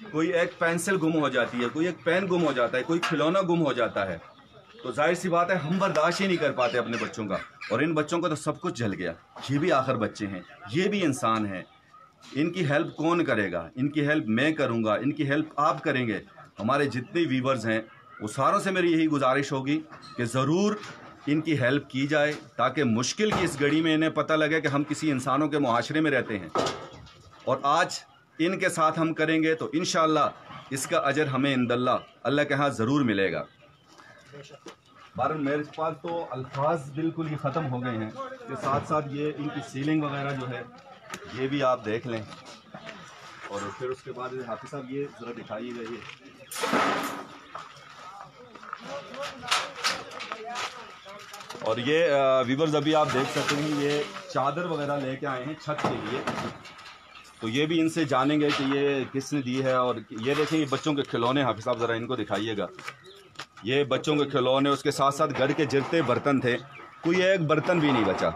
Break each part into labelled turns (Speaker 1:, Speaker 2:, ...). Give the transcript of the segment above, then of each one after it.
Speaker 1: کوئی ایک پینسل گم ہو جاتی ہے، کوئی ایک پین گم ہو جاتا ہے، کوئی کھلونا گم ہو جاتا ہے، تو ظاہر سی بات ہے ہم برداشت ہی نہیں کر پاتے اپنے بچوں کا. اور ان بچوں کو تو سب کچھ جل گیا. یہ بھی آخر بچے ہیں، یہ بھی انسان ہیں. ان کی ہیلپ کون کرے گا؟ ان کی ہیلپ میں کروں گا، ان کی ہیلپ آپ کریں گے. ہمارے جتنے ویورز ہیں وہ ساروں سے میری یہی گزارش ہوگی کہ ضرور ان کی ہیلپ کی جائے، تاکہ مشکل کی اس گھڑی میں انہیں پتہ لگے کہ ہم کسی انسانوں کے معاشرے میں رہتے ہیں. اور آج ان کے ساتھ ہم کریں گے تو انشاءاللہ اس کا اجر ہمیں عند اللہ کے ہاں ضرور ملے گا. بہرحال میرے پاس تو الفاظ بالکل ہی ختم ہو گئے ہیں. کے ساتھ ساتھ یہ ان کی سیلنگ وغیرہ جو ہے یہ بھی آپ دیکھ لیں. اور پھر اس کے بعد حافظ صاحب یہ ذرا دکھائیے گا. اور یہ ویورز ابھی آپ دیکھ سکتے ہیں یہ چادر وغیرہ لے کے آئے ہیں چھت کے لیے. تو یہ بھی ان سے جانیں گے کہ یہ کس نے دی ہے. اور یہ دیکھیں یہ بچوں کے کھلونے، حافظ صاحب ذرا ان کو دکھائیے گا. یہ بچوں کے کھلونے، اس کے ساتھ ساتھ گھر کے جتنے برتن تھے کوئی ایک برتن بھی نہیں بچا.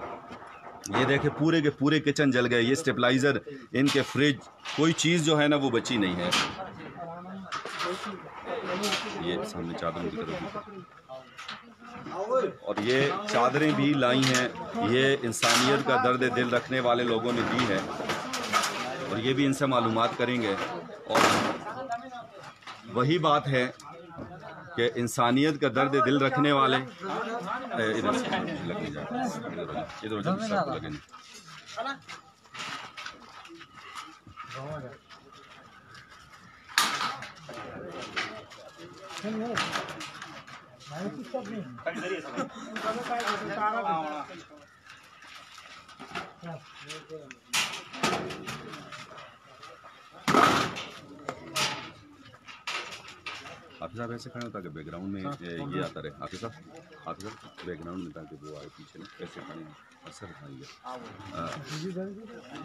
Speaker 1: یہ دیکھیں پورے کے پورے کچن جل گئے. یہ اسٹیپلائزر، ان کے فریج، کوئی چیز جو ہے نا وہ بچی نہیں ہے. یہ سامنے چادروں کی طرف، اور یہ چادریں بھی لائی ہیں، یہ انسانیت کا درد دل رکھنے والے لوگوں نے دی ہے. اور یہ بھی ان سے معلومات کریں گے. اور وہی بات ہے کہ انسانیت کا درد دل رکھنے والے ادھر سے لگنے جائے، ادھر لگیں. حافظ صاحب ایسے کھڑے ہو تاکہ بیک گراؤنڈ میں یہ آتا رہے. حافظ صاحب بیک گراؤنڈ میں تاکہ وہ آئے پیچھے ایسے کھڑے ہیں. اثر دکھائیے.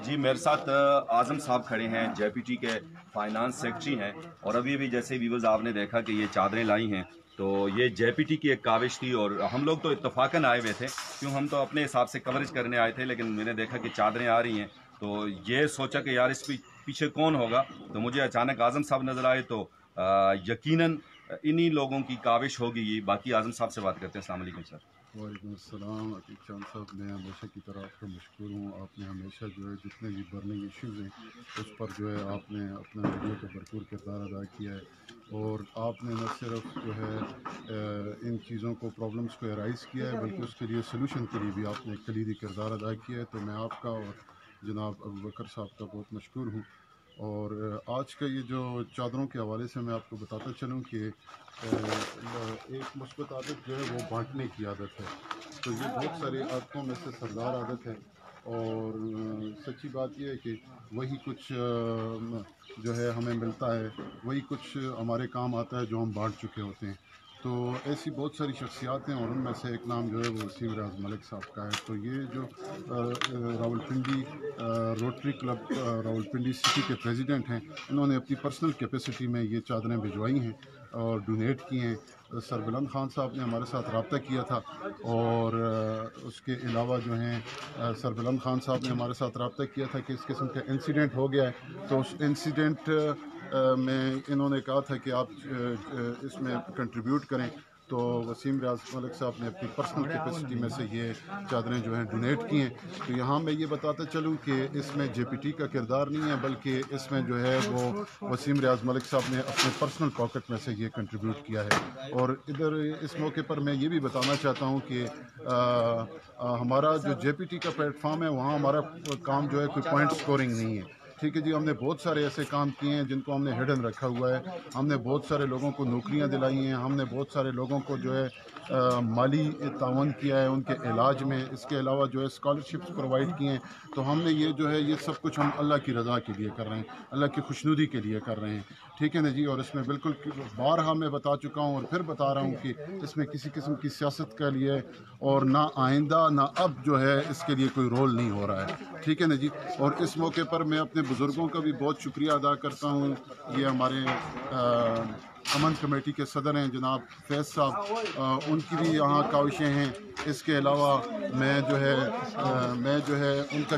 Speaker 1: جی میرے ساتھ اعظم صاحب کھڑے ہیں، جے پی ٹی کے فائنانس سیکرٹری ہیں. اور ابھی بھی جیسے ویورز آپ نے دیکھا کہ یہ چادریں لائی ہیں، تو یہ جے پی ٹی کی ایک کاوش تھی. اور ہم لوگ تو اتفاقاً آئے ہوئے تھے، کیوں ہم تو اپنے حساب سے کوریج کرنے آئے تھے. لیکن میں نے دیکھا کہ چادریں آ رہی ہیں تو یہ سوچا کہ یار اس پیچھے کون ہوگا. تو مجھے اچانک اعظم صاحب نظر آئے. تو یقیناً انہی لوگوں کی کاوش ہوگی یہ. باقی اعظم صاحب سے بات کرتے ہیں. السلام علیکم سر.
Speaker 2: وعلیکم السلام. عتیق چاند صاحب، میں ہمیشہ کی طرح آپ کا مشکور ہوں. آپ نے ہمیشہ جو ہے جتنے بھی برننگ ایشوز ہیں اس پر جو ہے آپ نے اپنا میڈیا کا بھرپور کردار ادا کیا ہے. اور آپ نے نہ صرف جو ہے ان چیزوں کو پرابلمس کو ارائز کیا ہے، بلکہ اس کے لیے سلوشن کے لیے بھی آپ نے ایک کلیدی کردار ادا کیا ہے. تو میں آپ کا اور جناب ابوبکر صاحب کا بہت مشکور ہوں. اور آج کا یہ جو چادروں کے حوالے سے میں آپ کو بتاتا چلوں کہ ایک مثبت عادت جو ہے وہ بانٹنے کی عادت ہے. تو یہ بہت ساری عادتوں میں سے سردار عادت ہے. اور سچی بات یہ ہے کہ وہی کچھ جو ہے ہمیں ملتا ہے، وہی کچھ ہمارے کام آتا ہے جو ہم بانٹ چکے ہوتے ہیں. تو ایسی بہت ساری شخصیات ہیں، اور ان میں سے ایک نام جو ہے وہ وسیم ریاض ملک صاحب کا ہے. تو یہ جو Rawalpindi Rotary club Rawalpindi city کے پریزیڈنٹ ہیں، انہوں نے اپنی پرسنل کیپیسٹی میں یہ چادریں بھجوائی ہیں اور ڈونیٹ کی ہیں. سر بلند خان صاحب نے ہمارے ساتھ رابطہ کیا تھا. اور اس کے علاوہ جو ہیں سر بلند خان صاحب نے ہمارے ساتھ رابطہ کیا تھا کہ اس قسم کا انسیڈنٹ ہو گیا ہے. تو اس انسیڈنٹ میں انہوں نے کہا تھا کہ آپ اس میں کنٹریبیوٹ کریں. تو وسیم ریاض ملک صاحب نے اپنی پرسنل کیپیسٹی میں سے یہ چادریں جو ہیں ڈونیٹ کی ہیں. تو یہاں میں یہ بتاتا چلوں کہ اس میں جے پی ٹی کا کردار نہیں ہے، بلکہ اس میں جو ہے وہ وسیم ریاض ملک صاحب نے اپنے پرسنل پاکٹ میں سے یہ کنٹریبیوٹ کیا ہے. اور ادھر اس موقع پر میں یہ بھی بتانا چاہتا ہوں کہ ہمارا جو جے پی ٹی کا پلیٹ فارم ہے وہاں ہمارا کام جو ہے کوئی پوائنٹ سکورنگ نہیں ہے. ٹھیک ہے جی، ہم نے بہت سارے ایسے کام کیے ہیں جن کو ہم نے ہڈن رکھا ہوا ہے. ہم نے بہت سارے لوگوں کو نوکریاں دلائی ہیں، ہم نے بہت سارے لوگوں کو جو ہے مالی تعاون کیا ہے ان کے علاج میں. اس کے علاوہ جو ہے اسکالرشپس پرووائڈ کی ہیں. تو ہم نے یہ جو ہے یہ سب کچھ ہم اللہ کی رضا کے لیے کر رہے ہیں، اللہ کی خوشنودی کے لیے کر رہے ہیں. ٹھیک ہے نا جی. اور اس میں بالکل بارہا میں بتا چکا ہوں اور پھر بتا رہا ہوں کہ اس میں کسی قسم کی سیاست کا لیے اور نہ آئندہ نہ اب جو ہے اس کے لیے کوئی رول نہیں ہو رہا ہے. ٹھیک ہے نا جی. اور اس موقع پر میں اپنے بزرگوں کا بھی بہت شکریہ ادا کرتا ہوں. یہ ہمارے امن کمیٹی کے صدر ہیں جناب فیض صاحب، ان کی بھی یہاں کاوشیں ہیں۔ اس کے علاوہ میں جو ہے ان کا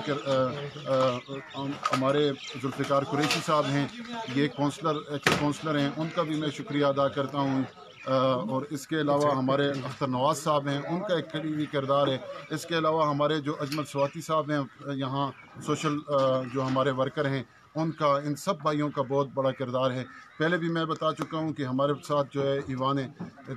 Speaker 2: ہمارے ذوالفقار قریشی صاحب ہیں، یہ کونسلر ہیں، ان کا بھی میں شکریہ ادا کرتا ہوں۔ اور اس کے علاوہ ہمارے اختر نواز صاحب ہیں، ان کا ایک قریبی کردار ہے۔ اس کے علاوہ ہمارے جو اجمل سواتی صاحب ہیں یہاں سوشل جو ہمارے ورکر ہیں، ان کا، ان سب بھائیوں کا بہت بڑا کردار ہے۔ پہلے بھی میں بتا چکا ہوں کہ ہمارے ساتھ جو ہے ایوان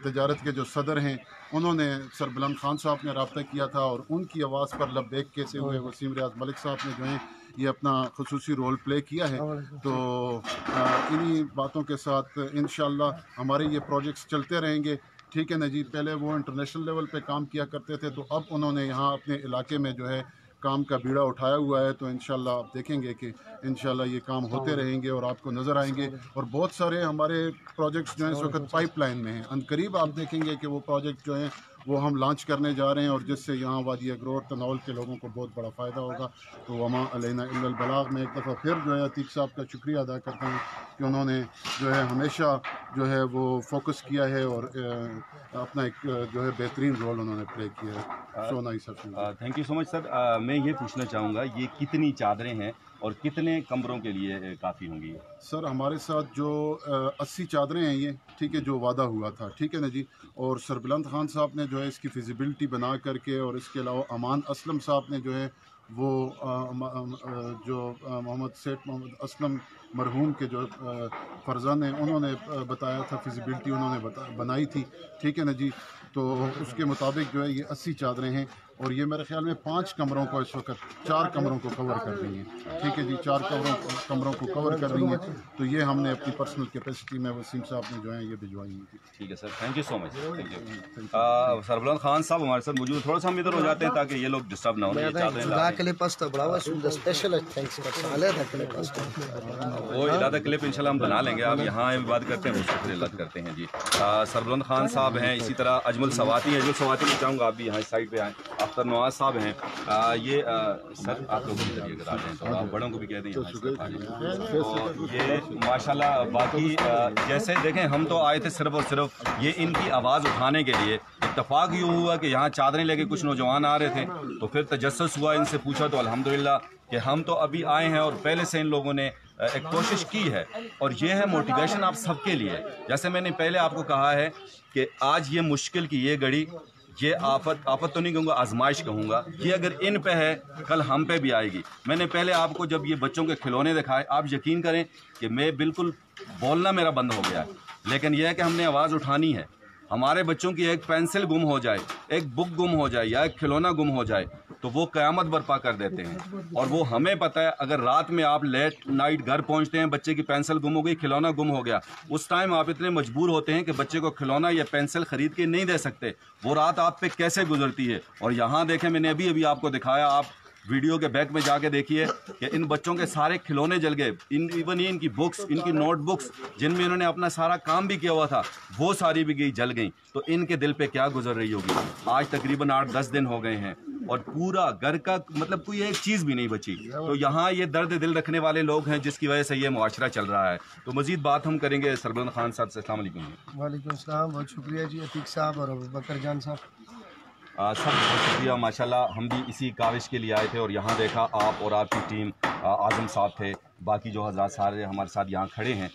Speaker 2: تجارت کے جو صدر ہیں، انہوں نے سر بلند خان صاحب نے رابطہ کیا تھا، اور ان کی آواز پر لبیک کہتے ہوئے وسیم ریاض ملک صاحب نے جو ہیں یہ اپنا خصوصی رول پلے کیا ہے۔ تو انہی باتوں کے ساتھ انشاءاللہ ہمارے یہ پروجیکٹس چلتے رہیں گے۔ ٹھیک ہے نا جی، پہلے وہ انٹرنیشنل لیول پہ کام کیا کرتے تھے، تو اب انہوں نے یہاں اپنے علاقے میں جو ہے کام کا بیڑا اٹھایا ہوا ہے۔ تو انشاءاللہ آپ دیکھیں گے کہ انشاءاللہ یہ کام ہوتے رہیں گے اور آپ کو نظر آئیں گے۔ اور بہت سارے ہمارے پروجیکٹس جو ہیں اس وقت پائپ لائن میں ہیں، ان قریب آپ دیکھیں گے کہ وہ پروجیکٹ جو ہیں وہ ہم لانچ کرنے جا رہے ہیں، اور جس سے یہاں وادی اگرور تناول کے لوگوں کو بہت بڑا فائدہ ہوگا۔ تو وما علینا الا البلاغ، میں ایک دفعہ پھر جو ہے عتیق صاحب کا شکریہ ادا کرتا ہوں کہ انہوں نے جو ہے ہمیشہ جو ہے وہ فوکس کیا ہے، اور اپنا ایک جو ہے بہترین رول انہوں نے پلے کیا ہے۔ So nice of you.
Speaker 1: Thank you so much sir. میں یہ پوچھنا چاہوں گا، یہ کتنی چادریں ہیں اور کتنے کمروں کے لیے کافی ہوں گی؟
Speaker 2: سر ہمارے ساتھ جو 80 چادریں ہیں یہ، ٹھیک ہے، جو وعدہ ہوا تھا، ٹھیک ہے نا جی۔ اور سر بلند خان صاحب نے جو ہے اس کی فیزیبلٹی بنا کر کے، اور اس کے علاوہ امان اسلم صاحب نے جو ہے وہ جو محمد سیٹھ محمد اسلم مرحوم کے جو فرزند ہیں، انہوں نے بتایا تھا، فیزیبلٹی انہوں نے بنائی تھی، ٹھیک ہے نا جی۔ تو اس کے مطابق جو ہے یہ 80 چادریں ہیں، اور یہ میرے خیال میں 5 کمروں کو اس وقت 4 کمروں کو کور کر رہی ہیں، ٹھیک ہے جی، 4 کمروں کو کور کر رہی ہیں۔ تو یہ ہم نے اپنی پرسنل کیپیسٹی میں وسیم صاحب نے جو ہے یہ بھجوائی ہیں۔
Speaker 1: ٹھیک ہے sir, thank you so much, thank you. Sir Buland Khan صاحب ہمارے ساتھ موجود ہیں، تھوڑا سا ہم ادھر ہو جاتے ہیں تاکہ یہ لوگ ڈسٹرب نہ ہوں۔ وہ علیحدہ کلپ انشاءاللہ ہم بنا لیں گے، آپ یہاں بات کرتے ہیں، وہ شکر اللہ کرتے ہیں جی۔ سر بلند خان صاحب ہیں، اسی طرح اجمل سواتی میں چاہوں گا آپ بھی یہاں سائڈ پہ آئیں۔ اختر نواز صاحب ہیں، یہ سر آپ لوگ بھی ذریعے کراتے ہیں، تو آپ بڑوں کو بھی کہہ دیں تو یہ ماشاءاللہ۔ باقی جیسے دیکھیں، ہم تو آئے تھے صرف اور صرف یہ ان کی آواز اٹھانے کے لیے۔ اتفاق یہ ہوا کہ یہاں چادریں لے کے کچھ نوجوان آ رہے تھے، تو پھر تجسس ہوا، ان سے پوچھا تو الحمدللہ کہ ہم تو ابھی آئے ہیں، اور پہلے سے ان لوگوں نے ایک کوشش کی ہے، اور یہ ہے موٹیویشن آپ سب کے لیے۔ جیسے میں نے پہلے آپ کو کہا ہے کہ آج یہ مشکل کی یہ گھڑی، یہ آفت تو نہیں کہوں گا، آزمائش کہوں گا، یہ اگر ان پہ ہے کل ہم پہ بھی آئے گی۔ میں نے پہلے آپ کو جب یہ بچوں کے کھلونے دکھائے، آپ یقین کریں کہ میں بالکل بولنا میرا بند ہو گیا ہے، لیکن یہ ہے کہ ہم نے آواز اٹھانی ہے۔ ہمارے بچوں کی ایک پینسل گم ہو جائے، ایک بک گم ہو جائے، یا ایک کھلونا گم ہو جائے، تو وہ قیامت برپا کر دیتے ہیں۔ اور وہ ہمیں پتہ ہے، اگر رات میں آپ لیٹ نائٹ گھر پہنچتے ہیں، بچے کی پینسل گم ہو گئی، کھلونا گم ہو گیا، اس ٹائم آپ اتنے مجبور ہوتے ہیں کہ بچے کو کھلونا یا پینسل خرید کے نہیں دے سکتے۔ وہ رات آپ پہ کیسے گزرتی ہے۔ اور یہاں دیکھیں، میں نے ابھی آپ کو دکھایا، آپ ویڈیو کے بیک میں جا کے دیکھیے کہ ان بچوں کے سارے کھلونے جل گئے، ایون ان کی بکس، ان کی نوٹ بکس جن میں انہوں نے اپنا سارا کام بھی کیا ہوا تھا، وہ ساری بھی گئی، جل گئیں۔ تو ان کے دل پہ کیا گزر رہی ہوگی۔ آج تقریباً 8-10 دن ہو گئے ہیں، اور پورا گھر کا مطلب کوئی ایک چیز بھی نہیں بچی۔ تو یہاں یہ درد دل رکھنے والے لوگ ہیں، جس کی وجہ سے یہ معاشرہ چل رہا ہے۔ تو مزید بات ہم کریں گے سر بلند خان صاحب سے۔ السلام علیکم۔
Speaker 3: وعلیکم السلام، بہت شکریہ جی عتیق صاحب اور ابوبکر جان صاحب۔
Speaker 1: سب بہت شکریہ، ماشاءاللہ۔ ہم بھی اسی کاوش کے لیے آئے تھے، اور یہاں دیکھا آپ اور آپ کی ٹیم، اعظم صاحب تھے، باقی جو حضرات سارے ہمارے ساتھ یہاں کھڑے ہیں۔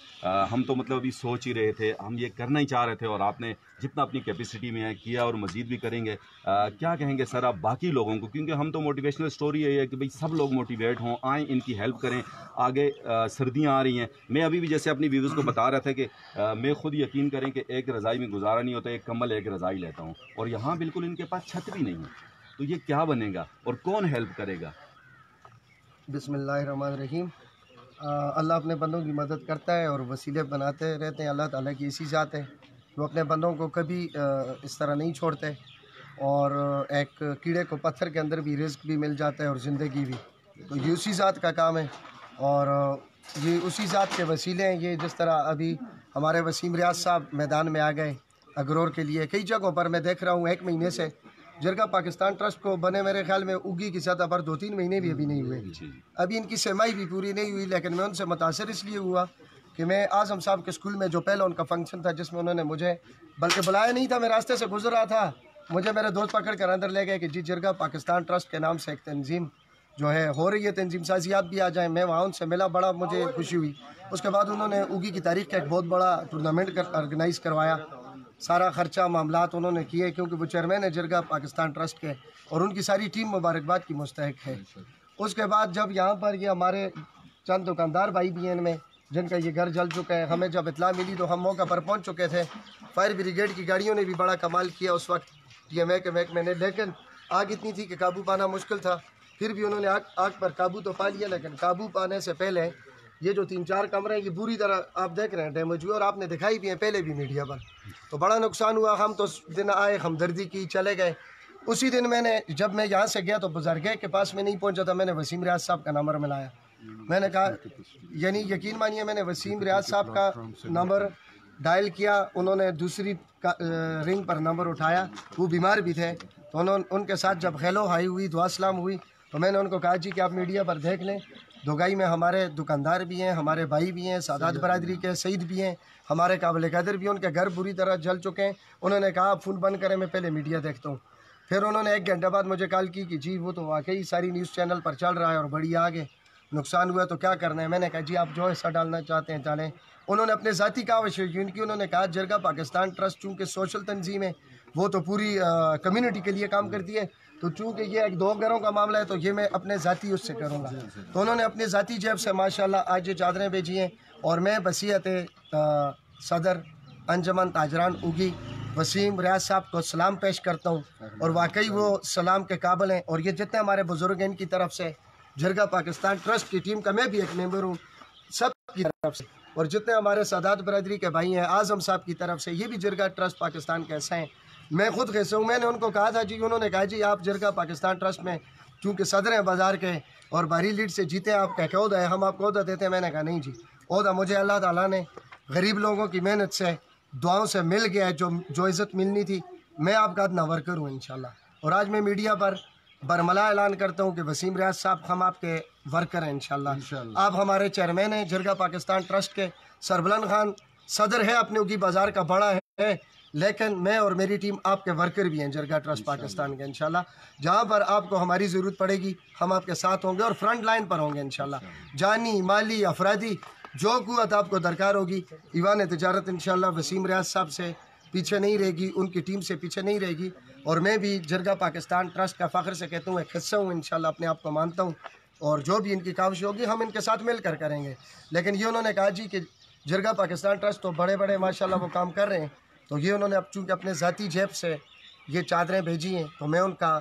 Speaker 1: ہم تو مطلب ابھی سوچ ہی رہے تھے، ہم یہ کرنا ہی چاہ رہے تھے، اور آپ نے جتنا اپنی کیپیسٹی میں ہے کیا، اور مزید بھی کریں گے۔ کیا کہیں گے سر آپ باقی لوگوں کو، کیونکہ ہم تو موٹیویشنل سٹوری یہی ہے کہ بھئی سب لوگ موٹیویٹ ہوں، آئیں، ان کی ہیلپ کریں۔ آگے سردیاں آ رہی ہیں، میں ابھی بھی جیسے اپنی ویوز کو بتا رہا تھا کہ میں خود یقین کریں کہ ایک رضائی میں گزارا نہیں ہوتا، ایک کمبل ایک رضائی لیتا ہوں، اور یہاں بالکل ان کے پاس چھت بھی نہیں ہے۔ تو یہ کیا بنے گا اور کون ہیلپ کرے گا؟
Speaker 3: بسم اللہ الرحمن الرحیم۔ اللہ اپنے بندوں کی مدد کرتا ہے اور وسیلے بناتے رہتے ہیں۔ اللہ تعالیٰ کی ایسی ذات ہے، وہ اپنے بندوں کو کبھی اس طرح نہیں چھوڑتے، اور ایک کیڑے کو پتھر کے اندر بھی رزق بھی مل جاتا ہے اور زندگی بھی۔ تو یہ اسی ذات کا کام ہے، اور یہ اسی ذات کے وسیلے ہیں۔ یہ جس طرح ابھی ہمارے وسیم ریاض صاحب میدان میں آ گئے اگرور کے لیے، کئی جگہوں پر میں دیکھ رہا ہوں 1 مہینے سے جرگہ پاکستان ٹرسٹ کو بنے میرے خیال میں اگی کی سطح پر 2-3 مہینے بھی ابھی نہیں ہوئے، ابھی ان کی سمائی بھی پوری نہیں ہوئی، لیکن میں ان سے متاثر اس لیے ہوا کہ میں اعظم صاحب کے اسکول میں جو پہلا ان کا فنکشن تھا جس میں انہوں نے مجھے بلکہ بلایا نہیں تھا، میں راستے سے گزر رہا تھا، مجھے میرے دوست پکڑ کر اندر لے گئے کہ جی جرگہ پاکستان ٹرسٹ کے نام سے ایک تنظیم جو ہے ہو رہی ہے، تنظیم سازی آپ بھی آ جائیں۔ میں وہاں ان سے ملا، بڑا مجھے خوشی ہوئی۔ اس کے بعد انہوں نے اوگی کی تاریخ کا ایک بہت بڑا ٹورنامنٹ آرگنائز کروایا، سارا خرچہ معاملات انہوں نے کیے کیونکہ وہ چیئرمین ہے جرگہ پاکستان ٹرسٹ کے، اور ان کی ساری ٹیم مبارکباد کی مستحق ہے۔ اس کے بعد جب یہاں پر یہ ہمارے چند دکاندار بھائی بھی ہیں ان میں جن کا یہ گھر جل چکا ہے، ہمیں جب اطلاع ملی تو ہم موقع پر پہنچ چکے تھے۔ فائر بریگیڈ کی گاڑیوں نے بھی بڑا کمال کیا اس وقت یہ محکمے نے، لیکن آگ اتنی تھی کہ قابو پانا مشکل تھا، پھر بھی انہوں نے آگ پر قابو تو پا لیا، لیکن قابو پانے سے پہلے یہ جو 3-4 کمرے ہیں یہ بری طرح آپ دیکھ رہے ہیں ڈیمیج ہوئے، اور آپ نے دکھائی بھی ہیں پہلے بھی میڈیا پر، تو بڑا نقصان ہوا۔ ہم تو اس دن آئے، ہمدردی کی، چلے گئے۔ اسی دن جب میں یہاں سے گیا تو بزرگے کے پاس میں نہیں پہنچا تھا، میں نے وسیم ریاض صاحب کا نمبر ملایا، میں نے کہا یعنی یقین مانیے میں نے وسیم ریاض صاحب کا نمبر ڈائل کیا، انہوں نے دوسری رنگ پر نمبر اٹھایا، وہ بیمار بھی تھے، تو ان کے ساتھ جب خیلو ہائی ہوئی، دعا سلام ہوئی، تو میں نے ان کو کہا جی کہ آپ میڈیا پر دیکھ لیں، دوگائی میں ہمارے دکاندار بھی ہیں، ہمارے بھائی بھی ہیں، سادات برادری کے سعید بھی ہیں، ہمارے قابل قدر بھی ہیں، ان کے گھر بری طرح جل چکے ہیں۔ انہوں نے کہا آپ فون بند کریں، میں پہلے میڈیا دیکھتا ہوں۔ پھر انہوں نے 1 گھنٹہ بعد مجھے کال کی کہ جی وہ تو واقعی ساری نیوز چینل پر چل رہا ہے اور بڑی آگ ہے، نقصان ہوا تو کیا کرنا ہے۔ میں نے کہا جی آپ جو حصہ ڈالنا چاہتے ہیں ڈالیں۔ انہوں نے اپنے ذاتی کاوش کی، انہوں نے کہا جرگہ پاکستان ٹرسٹ چونکہ سوشل تنظیم ہے، وہ تو پوری کمیونٹی کے لیے کام کرتی ہے، تو چونکہ یہ 1-2 گھروں کا معاملہ ہے تو یہ میں اپنے ذاتی اس سے کروں گا۔ تو انہوں نے اپنے ذاتی جیب سے ماشاءاللہ آج یہ چادریں بھیجی ہیں، اور میں بصیت صدر انجمن تاجران اوگی وسیم ریاض صاحب کو سلام پیش کرتا ہوں، اور واقعی وہ سلام کے قابل ہیں، اور یہ جتنے ہمارے بزرگ ہیں ان کی طرف سے، جرگہ پاکستان ٹرسٹ کی ٹیم کا میں بھی ایک ممبر ہوں، سب کی طرف سے، اور جتنے ہمارے سادات برادری کے بھائی ہیں اعظم صاحب کی طرف سے، یہ بھی جرگہ ٹرسٹ پاکستان کے حصہ ہیں۔ میں خود حصہ ہوں، میں نے ان کو کہا تھا جی، انہوں نے کہا جی آپ جرگہ پاکستان ٹرسٹ میں چونکہ صدر ہیں بازار کے اور بھاری لیڈ سے جیتے ہیں، آپ کا عہدہ ہے، ہم آپ کو عہدہ دیتے ہیں۔ میں نے کہا نہیں جی، عہدہ مجھے اللہ تعالیٰ نے غریب لوگوں کی محنت سے، دعاؤں سے مل گیا ہے، جو عزت ملنی تھی، میں آپ کا ادنا ورکر ہوں انشاءاللہ۔ اور آج میں میڈیا پر برملا اعلان کرتا ہوں کہ وسیم ریاض صاحب ہم آپ کے ورکر ہیں انشاءاللہ۔ آپ ہمارے چیئرمین ہیں جرگہ پاکستان ٹرسٹ کے، سربلند خان صدر ہے اپنے اوگی بازار کا بڑا ہے، لیکن میں اور میری ٹیم آپ کے ورکر بھی ہیں جرگہ ٹرسٹ پاکستان کے انشاءاللہ۔ جہاں پر آپ کو ہماری ضرورت پڑے گی ہم آپ کے ساتھ ہوں گے، اور فرنٹ لائن پر ہوں گے انشاءاللہ، جانی مالی افرادی جو قوت آپ کو درکار ہوگی۔ ایوان تجارت انشاءاللہ وسیم ریاض صاحب سے پیچھے نہیں رہے گی، ان کی ٹیم سے پیچھے نہیں رہے گی، اور میں بھی جرگہ پاکستان ٹرسٹ کا فخر سے کہتا ہوں ایک حصہ ہوں انشاءاللہ، اپنے آپ کو مانتا ہوں، اور جو بھی ان کی کاوش ہوگی ہم ان کے ساتھ مل کر کریں گے۔ لیکن یہ انہوں نے کہا جی کہ جرگہ پاکستان ٹرسٹ تو بڑے بڑے ماشاءاللہ وہ کام کر رہے ہیں، تو یہ انہوں نے اب چونکہ اپنے ذاتی جیب سے یہ چادریں بھیجی ہیں، تو میں ان کا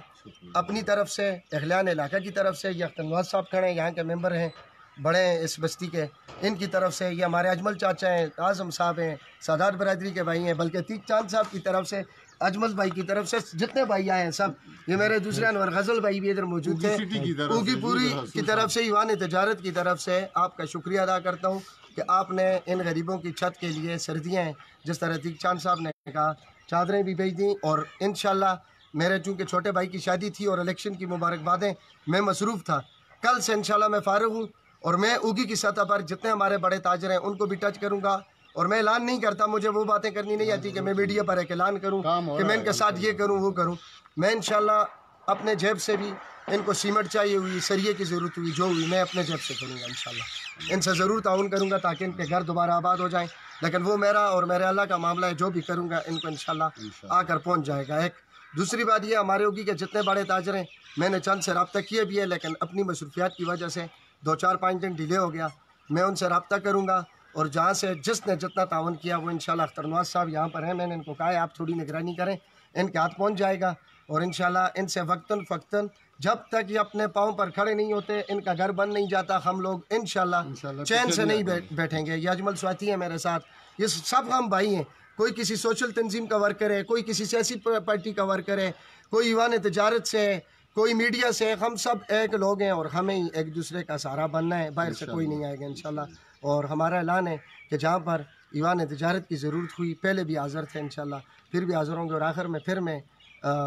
Speaker 3: اپنی طرف سے، اخلیان علاقہ کی طرف سے، یہ اختر نواز صاحب کھڑے ہیں یہاں کے ممبر ہیں، بڑے ہیں اس بستی کے، ان کی طرف سے، یہ ہمارے اجمل چاچا ہیں، اعظم صاحب ہیں، سادات برادری کے بھائی ہیں، بلکہ تیک چاند صاحب کی طرف سے، اجمل بھائی کی طرف سے، جتنے بھائی آئے ہیں سب، یہ میرے دوسرے انور غزل بھائی بھی ادھر موجود تھے، اوگی پوری کی طرف سے، ایوان تجارت کی طرف سے آپ کا شکریہ ادا کرتا ہوں کہ آپ نے ان غریبوں کی چھت کے لیے سردیاں ہیں، جس طرح تیک چاند صاحب نے کہا، چادریں بھی بھیج دیں، اور انشاءاللہ میرے چونکہ چھوٹے بھائی کی شادی تھی اور الیکشن کی مبارکبادیں، میں مصروف تھا، کل سے انشاءاللہ میں فارغ ہوں، اور میں اوگی کی سطح پر جتنے ہمارے بڑے تاجر ہیں ان کو بھی ٹچ کروں گا، اور میں اعلان نہیں کرتا، مجھے وہ باتیں کرنی نہیں آتی کہ میں میڈیا پر ایک اعلان کروں کہ میں ان کے ساتھ یہ کروں وہ کروں۔ میں انشاءاللہ اپنے جیب سے بھی، ان کو سیمنٹ چاہیے ہوئی، سریے کی ضرورت ہوئی، جو ہوئی میں اپنے جیب سے کروں گا انشاءاللہ، ان سے ضرور تعاون کروں گا تاکہ ان کے گھر دوبارہ آباد ہو جائیں، لیکن وہ میرا اور میرے اللہ کا معاملہ ہے، جو بھی کروں گا ان کو انشاءاللہ آ کر پہنچ جائے گا۔ ایک دوسری بات یہ، ہمارے اوگی کے جتنے بڑے تاجر ہیں میں نے چند سے رابطہ کیے بھی ہے، لیکن اپنی مصروفیات کی وجہ سے 2-4-5 دن ڈیلے ہو گیا، میں ان سے رابطہ کروں گا، اور جہاں سے جس نے جتنا تعاون کیا وہ انشاءاللہ اختر نواز صاحب یہاں پر ہیں، میں نے ان کو کہا ہے آپ تھوڑی نگرانی کریں، ان کے ہاتھ پہنچ جائے گا، اور انشاءاللہ ان سے وقتاً فقتاً جب تک یہ اپنے پاؤں پر کھڑے نہیں ہوتے، ان کا گھر بن نہیں جاتا، ہم لوگ انشاءاللہ چین سے نہیں بیٹھیں گے۔ یہ اجمل سواتی ہیں میرے ساتھ، یہ سب ہم بھائی ہیں، کوئی کسی سوشل تنظیم کا ورکر ہے، کوئی کسی سیاسی پارٹی کا ورکر ہے، کوئی ایوان تجارت سے ہے، کوئی میڈیا سے، ہم سب ایک لوگ ہیں، اور ہمیں ایک دوسرے کا سہارا بننا ہے، باہر سے کوئی نہیں آئے گا انشاءاللہ۔ اور ہمارا اعلان ہے کہ جہاں پر ایوان تجارت کی ضرورت ہوئی، پہلے بھی حاضر تھے انشاءاللہ، پھر بھی حاضر ہوں گے، اور آخر میں پھر میں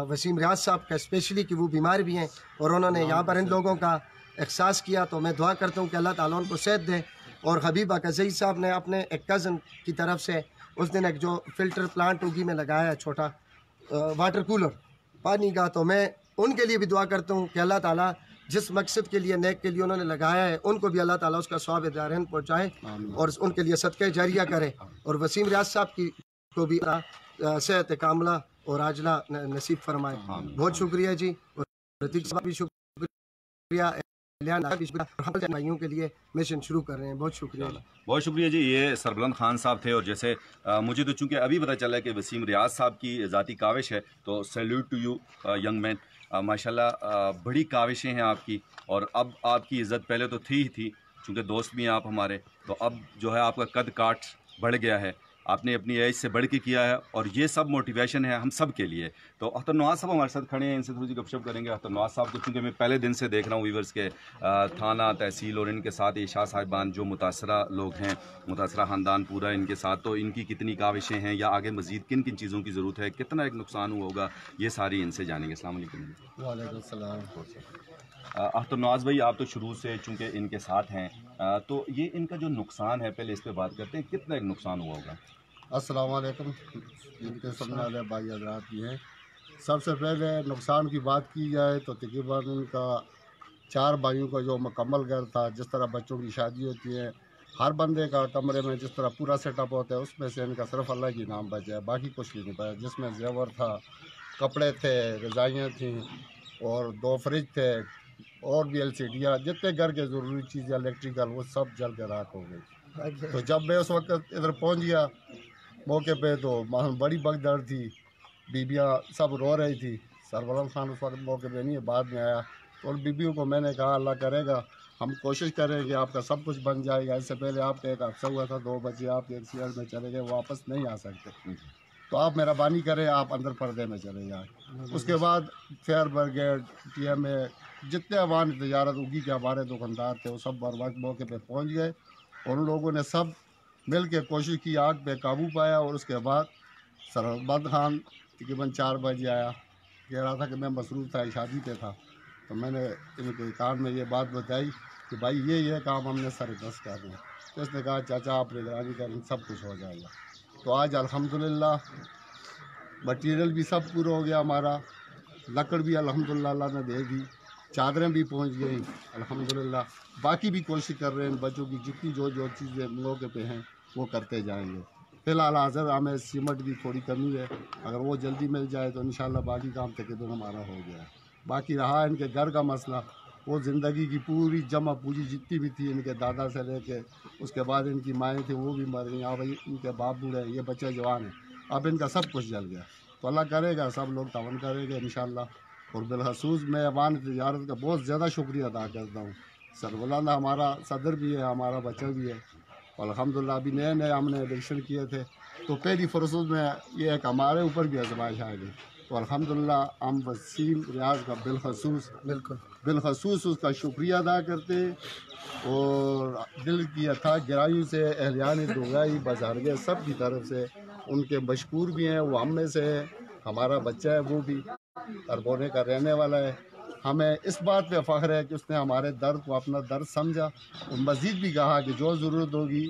Speaker 3: وسیم ریاض صاحب کا اسپیشلی کہ وہ بیمار بھی ہیں اور انہوں نے یہاں پر ان لوگوں کا احساس کیا، تو میں دعا کرتا ہوں کہ اللہ تعالیٰ ان کو صحت دے، اور حبیبہ کزئی صاحب نے اپنے ایک کزن کی طرف سے اس دن ایک جو فلٹر پلانٹ ہوگی میں لگایا ہے چھوٹا واٹر کولر پانی کا، تو میں ان کے لیے بھی دعا کرتا ہوں کہ اللہ تعالیٰ جس مقصد کے لیے نیک کے لیے انہوں نے لگایا ہے ان کو بھی اللہ تعالیٰ اس کا ثواب دارین پہنچائے اور ان کے لیے صدقہ جاریہ کرے، اور وسیم ریاض صاحب کی کو بھی صحت کاملہ اور عاجلہ نصیب فرمائے۔ بہت شکریہ جی، اور رتیق صاحب بھی شکریہ، بھائیوں کے لیے مشن شروع کر رہے ہیں۔ بہت شکریہ،
Speaker 1: بہت شکریہ جی۔ یہ سربلند خان صاحب تھے، اور جیسے مجھے تو چونکہ ابھی پتہ چلا کہ وسیم ریاض صاحب کی ذاتی کاوش ہے، تو salute to you young man, ماشاءاللہ بڑی کاوشیں ہیں آپ کی، اور اب آپ کی عزت پہلے تو تھی ہی تھی، چونکہ دوست بھی ہیں آپ ہمارے، تو اب جو ہے آپ کا قد کاٹ بڑھ گیا ہے، آپ نے اپنی ایج سے بڑھ کے کیا ہے، اور یہ سب موٹیویشن ہے ہم سب کے لیے۔ تو اختر نواز صاحب ہمارے ساتھ کھڑے ہیں، ان سے تھوڑی سی گپ شپ کریں گے۔ اختر نواز صاحب کو چونکہ میں پہلے دن سے دیکھ رہا ہوں ویورز کے تھانہ تحصیل اور ان کے ساتھ عشاء صاحبان جو متاثرہ لوگ ہیں، متاثرہ خاندان پورا ان کے ساتھ، تو ان کی کتنی کاوشیں ہیں یا آگے مزید کن کن چیزوں کی ضرورت ہے، کتنا ایک نقصان ہوا ہوگا، یہ ساری ان سے جانیں گے۔ السلام علیکم۔
Speaker 4: وعلیکم السلام۔
Speaker 1: اختر نواز بھائی، آپ تو شروع سے چونکہ ان کے ساتھ ہیں، تو یہ ان کا جو نقصان ہے پہلے اس پہ بات کرتے ہیں، کتنا ایک نقصان ہوا ہوگا؟
Speaker 4: السلام علیکم، جن کے سامنے والے بھائی حضرات بھی ہیں۔ سب سے پہلے نقصان کی بات کی جائے تو تقریباً ان کا 4 بھائیوں کا جو مکمل گھر تھا، جس طرح بچوں کی شادی ہوتی ہے، ہر بندے کا کمرے میں جس طرح پورا سیٹ اپ ہوتا ہے، اس میں سے ان کا صرف اللہ کی نام بچا ہے، باقی کچھ بھی نہیں پایا، جس میں زیور تھا، کپڑے تھے، رضائیاں تھیں، اور 2 فریج تھے، اور بھی LCDیاں، جتنے گھر کے ضروری چیزیں الیکٹریکل، وہ سب جل کے راکھ ہو گئی۔ تو جب میں اس وقت ادھر پہنچ گیا موقع پہ، تو بڑی بگدڑ تھی، بیبیاں سب رو رہی تھی۔ سربلند خان اس وقت موقع پہ نہیں ہے، بعد میں آیا، اور بیبیوں کو میں نے کہا اللہ کرے گا ہم کوشش کریں کہ آپ کا سب کچھ بن جائے گا۔ اس سے پہلے آپ کا ایک حادثہ ہوا تھا، 2 بچے آپ کے ایکسیڈنٹ میں چلے گئے، واپس نہیں آ سکتے، تو آپ مہربانی کریں، آپ اندر پردے میں چلے جائیں۔ اس کے بعد فائر بریگیڈ، TMA، جتنے عوام تجارت اگی کے ہمارے دکاندار تھے، وہ سب بر وقت موقع پہ پہنچ گئے، اور ان لوگوں نے سب مل کے کوشش کی، آگ پہ قابو پایا۔ اور اس کے بعد سربلند خان تقریباً 4 بجے آیا، کہہ رہا تھا کہ میں مصروف تھا، شادی پہ تھا، تو میں نے ان کے کان میں یہ بات بتائی کہ بھائی یہ کام ہم نے سر دست کر دیا، تو اس نے کہا چاچا آپ نگرانی کریں، سب کچھ ہو جائے گا۔ تو آج الحمدللہ مٹیریل بھی سب پورا ہو گیا ہمارا، لکڑ بھی الحمدللہ اللہ نے دے دی، چادریں بھی پہنچ گئیں الحمدللہ۔ باقی بھی کوشش کر رہے ہیں بچوں کی جتنی جو چیزیں موقع پہ ہیں وہ کرتے جائیں گے۔ فی الحال حاضر ہمیں سیمنٹ کی تھوڑی کمی ہے، اگر وہ جلدی مل جائے تو انشاءاللہ باقی کام تقریباً ہمارا ہو گیا ہے۔ باقی رہا ان کے گھر کا مسئلہ، وہ زندگی کی پوری جمع پوجی جتنی بھی تھی ان کے دادا سے لے کے، اس کے بعد ان کی مائیں تھیں وہ بھی مر گئیں، اب ان کے باپ بوڑھے، یہ بچے جوان ہیں، اب ان کا سب کچھ جل گیا، تو اللہ کرے گا سب لوگ تعاون کریں گے انشاءاللہ۔ اور بالخصوص میں عوام تجارت کا بہت زیادہ شکریہ ادا کرتا ہوں۔ سربلند ہمارا صدر بھی ہے، ہمارا بچہ بھی ہے، اور الحمدللہ ابھی نئے ہم نے الیکشن کیے تھے، تو پہلی فرصت میں یہ ایک ہمارے اوپر بھی آزمائش آ گئی، تو الحمدللہ ہم وسیم ریاض کا بالخصوص اس کا شکریہ ادا کرتے، اور دل کی اتھا گہرائیوں سے اہلیان دوگائی بازارگے سب کی طرف سے ان کے مشکور بھی ہیں۔ وہ ہم میں سے ہے، ہمارا بچہ ہے، وہ بھی اربونے کا رہنے والا ہے۔ ہمیں اس بات پہ فخر ہے کہ اس نے ہمارے درد کو اپنا درد سمجھا، اور مزید بھی کہا کہ جو ضرورت ہوگی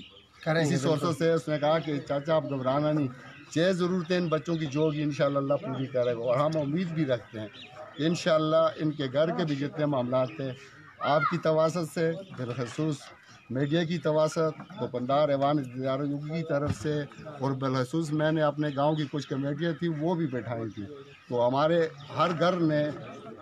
Speaker 4: اسی سورسز سے، اس نے کہا کہ چاچا آپ گھبرانا نہیں، 6 ضرورتیں ان بچوں کی جو ہوگی انشاءاللہ اللہ پوری کرے گا، اور ہم امید بھی رکھتے ہیں کہ انشاءاللہ ان کے گھر کے بھی جتنے معاملات تھے آپ کی تواسط سے، بالخصوص میڈیا کی تواسط، دکاندار ایوان تجارت کی طرف سے، اور بالخصوص میں نے اپنے گاؤں کی کچھ کمیٹیاں تھیں وہ بھی بیٹھائی تھی، تو ہمارے ہر گھر نے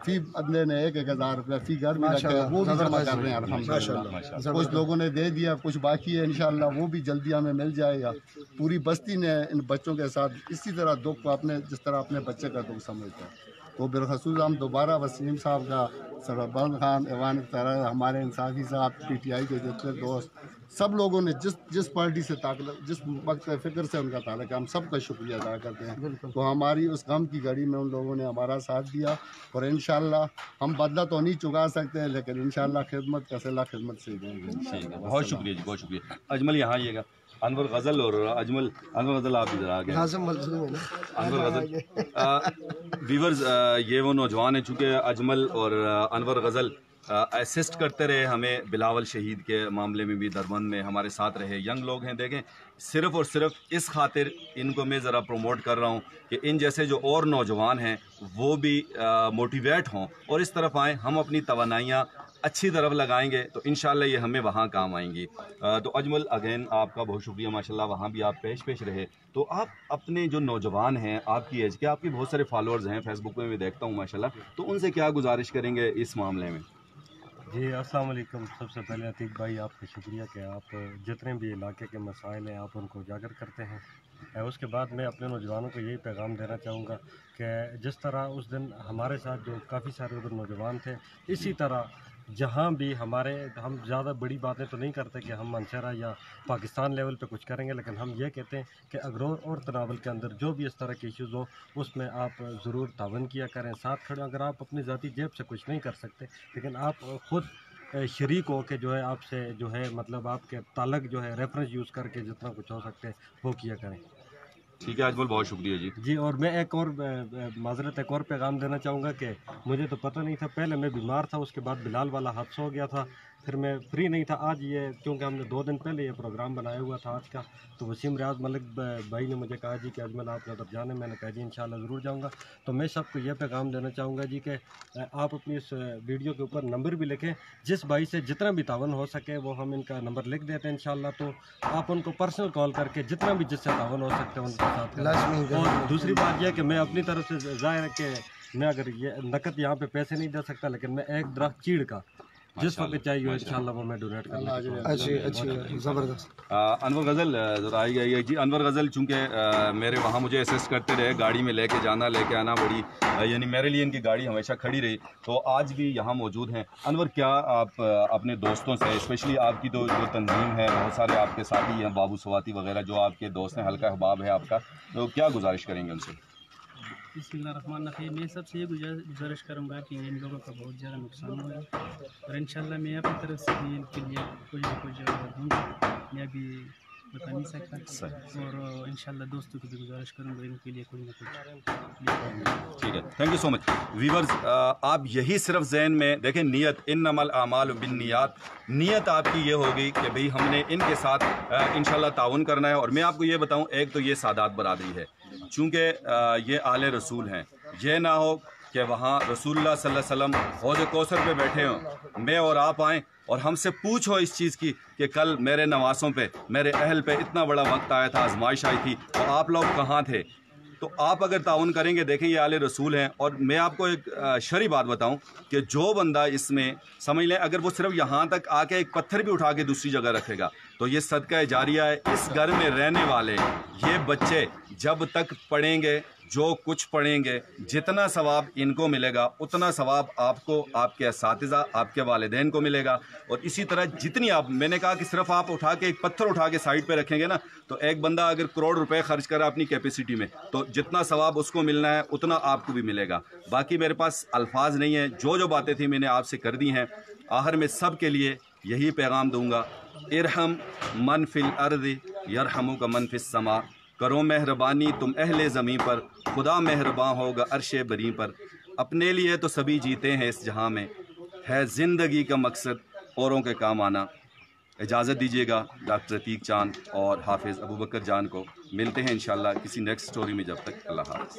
Speaker 4: فی بندے نے 1,000 روپیہ فی گھر بھی رکھا ہے، وہ بھی جمع کر رہے ہیں الحمدللہ۔ کچھ لوگوں نے دے دیا، کچھ باقی ہے، انشاءاللہ وہ بھی جلدی ہمیں مل جائے گا۔ پوری بستی نے ان بچوں کے ساتھ اسی طرح دکھ کو جس طرح اپنے بچے کا دکھ سمجھتا ہے، تو بالخصوص ہم دوبارہ وسیم صاحب کا، سربلند خان، ایوان طرح ہمارے انصافی صاحب، PTI کے جتنے دوست، سب لوگوں نے جس پارٹی سے جس وقت فکر سے ان کا تعلق ہے، ہم سب کا شکریہ ادا کرتے ہیں۔ تو ہماری اس غم کی گھڑی میں ان لوگوں نے ہمارا ساتھ دیا، اور انشاءاللہ ہم بدلہ تو نہیں چکا سکتے، لیکن انشاءاللہ خدمت کا صلہ خدمت سے دیں گے۔
Speaker 1: ٹھیک ہے، بہت شکریہ جی، بہت شکریہ۔ اجمل یہاں آئیے گا، انور غزل اور انور غزل آپ ادھر آ گئے۔ انور غزل ویورز، یہ وہ نوجوان ہیں، چونکہ اجمل اور انور غزل اسسٹ کرتے رہے ہمیں، بلاول شہید کے معاملے میں بھی دربند میں ہمارے ساتھ رہے ینگ لوگ ہیں. دیکھیں صرف اور صرف اس خاطر ان کو میں ذرا پروموٹ کر رہا ہوں کہ ان جیسے جو اور نوجوان ہیں وہ بھی موٹیویٹ ہوں اور اس طرف آئیں. ہم اپنی توانائیاں اچھی طرف لگائیں گے تو انشاءاللہ یہ ہمیں وہاں کام آئیں گی. تو اجمل اگین آپ کا بہت شکریہ، ماشاءاللہ وہاں بھی آپ پیش رہے. تو آپ اپنے جو نوجوان ہیں آپ کی ایج کے، آپ کے بہت سارے فالوورز ہیں فیس بک پہ میں دیکھتا ہوں ماشاءاللہ، تو ان سے کیا گزارش کریں گے اس معاملے میں؟
Speaker 5: جی السلام علیکم. سب سے پہلے عتیق بھائی آپ کا شکریہ کہ آپ جتنے بھی علاقے کے مسائل ہیں آپ ان کو اجاگر کرتے ہیں. اس کے بعد میں اپنے نوجوانوں کو یہی پیغام دینا چاہوں گا کہ جس طرح اس دن ہمارے ساتھ جو کافی سارے ادھر نوجوان تھے، اسی طرح جہاں بھی ہم زیادہ بڑی باتیں تو نہیں کرتے کہ ہم منصرہ یا پاکستان لیول پہ کچھ کریں گے، لیکن ہم یہ کہتے ہیں کہ اگرور اور تناول کے اندر جو بھی اس طرح کے ایشوز ہو اس میں آپ ضرور تعاون کیا کریں، ساتھ کھڑے. اگر آپ اپنی ذاتی جیب سے کچھ نہیں کر سکتے لیکن آپ خود شریک ہو کے جو ہے آپ سے جو ہے مطلب آپ کے تعلق جو ہے ریفرنس یوز کر کے جتنا کچھ ہو سکتے وہ کیا کریں.
Speaker 1: ٹھیک ہے اجمل، بہت شکریہ جی.
Speaker 5: جی اور میں ایک اور پیغام دینا چاہوں گا کہ مجھے تو پتہ نہیں تھا، پہلے میں بیمار تھا، اس کے بعد بلال والا حادثہ ہو گیا تھا، پھر میں فری نہیں تھا. آج یہ کیونکہ ہم نے 2 دن پہلے یہ پروگرام بنایا ہوا تھا آج کا، تو وسیم ریاض ملک بھائی نے مجھے کہا جی کہ اجمل آپ ادھر جانے، میں نے کہا جی انشاءاللہ ضرور جاؤں گا. تو میں سب کو یہ پیغام دینا چاہوں گا جی کہ آپ اپنی اس ویڈیو کے اوپر نمبر بھی لکھیں، جس بھائی سے جتنا بھی تعاون ہو سکے وہ ہم ان کا نمبر لکھ دیتے ہیں انشاءاللہ. تو آپ ان کو پرسنل کال کر کے جتنا بھی جس سے تعاون ہو سکتے ہیں ان کے ساتھ
Speaker 3: لازمی.
Speaker 5: اور دوسری بات یہ کہ میں اپنی طرف سے ظاہر ہے کہ میں اگر یہ نقد یہاں پہ پیسے نہیں دے سکتا، لیکن میں ایک درخت چیڑ کا جس وقت چاہیے انشاءاللہ وہ میں ڈونیٹ کرنا چاہوں گا.
Speaker 3: اچھی زبردست.
Speaker 1: انور غزل ذرا آئی گئی ہے جی. انور غزل چونکہ میرے وہاں مجھے اسسٹ کرتے رہے، گاڑی میں لے کے جانا لے کے آنا بڑی یعنی میرے لیے ان کی گاڑی ہمیشہ کھڑی رہی، تو آج بھی یہاں موجود ہیں. انور کیا آپ اپنے دوستوں سے، اسپیشلی آپ کی تو جو تنظیم ہے، بہت سارے آپ کے ساتھی ہیں بابو سواتی وغیرہ جو آپ کے دوست ہیں، حلقہ احباب ہے آپ کا، تو کیا گزارش کریں گے ان سے؟
Speaker 6: بسم اللہ الرحمن الرحیم. میں سب سے یہ گزارش کروں گا کہ ان لوگوں کا بہت زیادہ نقصان ہوا ہے اور انشاءاللہ میں اپنی طرف سے بھی ان کے لیے کچھ نہ کچھ دوں گا. میں ابھی بتا نہیں سکتا اور انشاءاللہ دوستوں کو بھی گزارش کروں گا ان کے لیے کچھ نہ کچھ.
Speaker 1: ٹھیک ہے، thank you so much. Viewers آپ یہی صرف ذہن میں دیکھیں، نیت انما الاعمال بالنیات، نیت آپ کی یہ ہوگی کہ بھئی ہم نے ان کے ساتھ انشاءاللہ تعاون کرنا ہے. اور میں آپ کو یہ بتاؤں، ایک تو یہ سادات برادری ہے، چونکہ یہ آل رسول ہیں، یہ نہ ہو کہ وہاں رسول اللہ صلی اللہ علیہ وسلم حوض کوثر پہ بیٹھے ہوں، میں اور آپ آئیں اور ہم سے پوچھو اس چیز کی کہ کل میرے نواسوں پہ، میرے اہل پہ اتنا بڑا وقت آیا تھا، آزمائش آئی تھی، تو آپ لوگ کہاں تھے؟ تو آپ اگر تعاون کریں گے، دیکھیں یہ آل رسول ہیں. اور میں آپ کو ایک شرعی بات بتاؤں کہ جو بندہ اس میں سمجھ لیں اگر وہ صرف یہاں تک آ کے ایک پتھر بھی اٹھا کے دوسری جگہ رکھے گا تو یہ صدقہ جاریہ ہے. اس گھر میں رہنے والے یہ بچے جب تک پڑھیں گے، جو کچھ پڑھیں گے، جتنا ثواب ان کو ملے گا اتنا ثواب آپ کو، آپ کے اساتذہ، آپ کے والدین کو ملے گا. اور اسی طرح جتنی آپ، میں نے کہا کہ صرف آپ اٹھا کے ایک پتھر اٹھا کے سائڈ پہ رکھیں گے نا، تو ایک بندہ اگر کروڑ روپے خرچ کرا اپنی کیپیسٹی میں تو جتنا ثواب اس کو ملنا ہے اتنا آپ کو بھی ملے گا. باقی میرے پاس الفاظ نہیں ہیں، جو باتیں تھیں میں نے آپ سے کر دی ہیں. آخر میں سب کے لیے یہی پیغام دوں گا، ارحم من فی الارض یرحمک من فی السماء. کرو مہربانی تم اہل زمین پر، خدا مہرباں ہوگا عرش بری پر. اپنے لیے تو سبھی جیتے ہیں اس جہاں میں، ہے زندگی کا مقصد اوروں کے کام آنا. اجازت دیجیے گا ڈاکٹر عتیق چاند اور حافظ ابوبکر جان کو. ملتے ہیں انشاءاللہ کسی نیکسٹ سٹوری میں، جب تک اللہ حافظ.